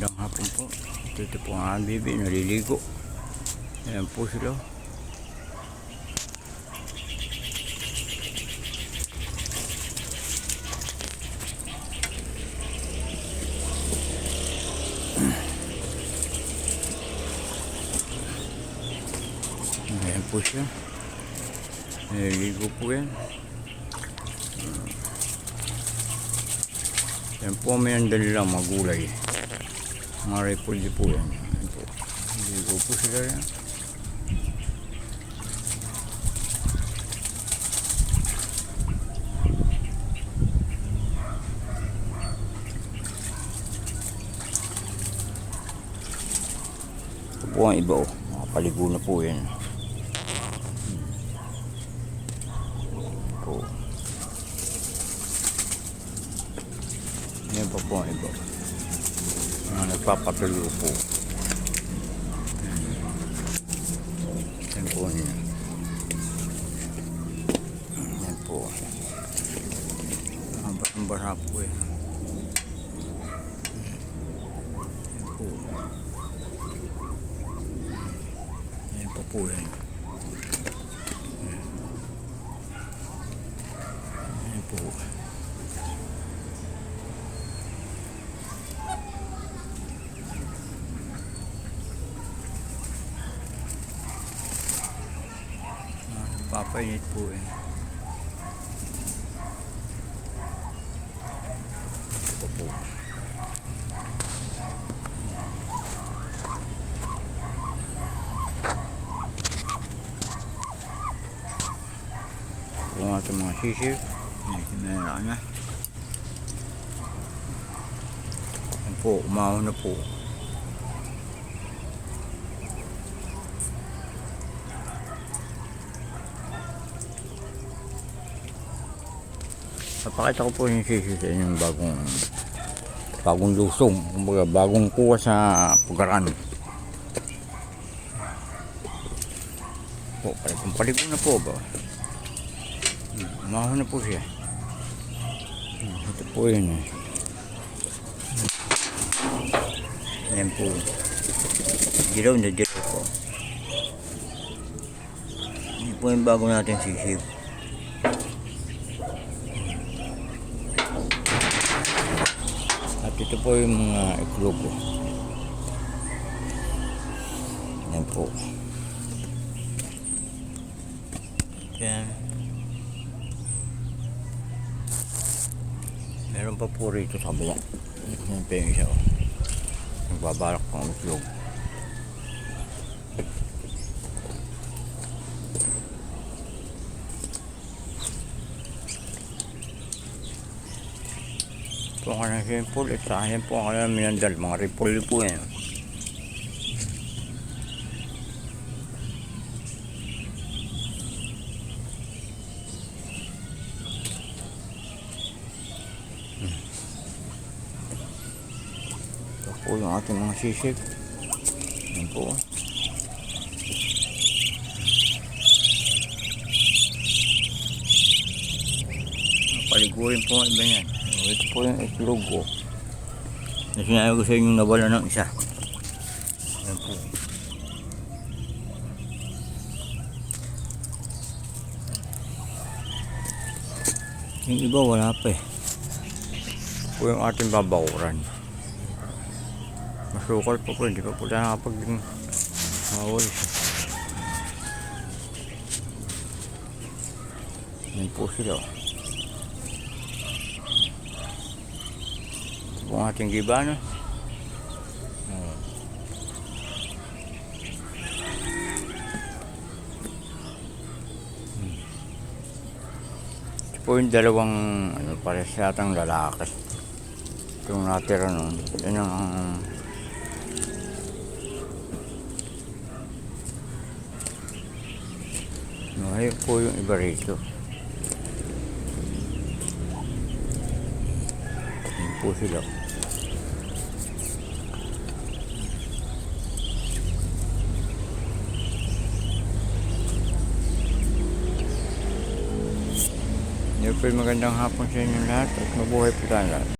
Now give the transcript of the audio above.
Magandang hapon po. Ito po ang aming bibi, naliligo. Ayan po sila. Ayan po siya. Naliligo po yan. Ayan po may andali lang mga gulay. Mga repolyo po yan. Ayan po. Naliligo po sila yan. Ito po ang iba o. Nakapaligo na po yan. Po. Yan pa po ang iba. Nagpapatuloy po. Yan po niya. Yan po. Barang-bara po yan. Yan po. Yan pa po yan. Yan po. Papainit po eh. Ito po. Ito ang ating mga sisip. Kinala na. Yan po, umahaw na po. Papakita ko po yung sisi sa inyong bagong lusong, kumbaga bagong kuha sa pugaran. Po, paligo na po ba? Umahaw na po siya. Ito po yun eh. Ayan po. Dilaw na dilaw po. Ito po yung bago natin sisip. At ito po yung mga iklog ko. Yan po. Yan. Meron pa po rito sa kabila. Yan pa yung isa. Nagbabalak pang iklog. Ito ang kanang simple, isahin po ang kanang minandal, mga repolyo po yan. Ito po yung ating mga sisig. Yan po. Paligurin po ang iba yan. Ito po yung itlog ko. Na sinabi ko sa inyo nawala ng isa. Ayan po. Yung iba wala pa eh. Ito po yung ating babakuran. Masukal pa po. Hindi pa po tayo nakapag-awal siya. Ayan po sila. Kung ating giba na. Ito po yung dalawang pares yatang lalaki. Itong natira nun. Yan ang ayun po yung iba rito. Yan po sila. Yan po yung magandang hapon sa inyo lahat at mabuhay po tayo lahat.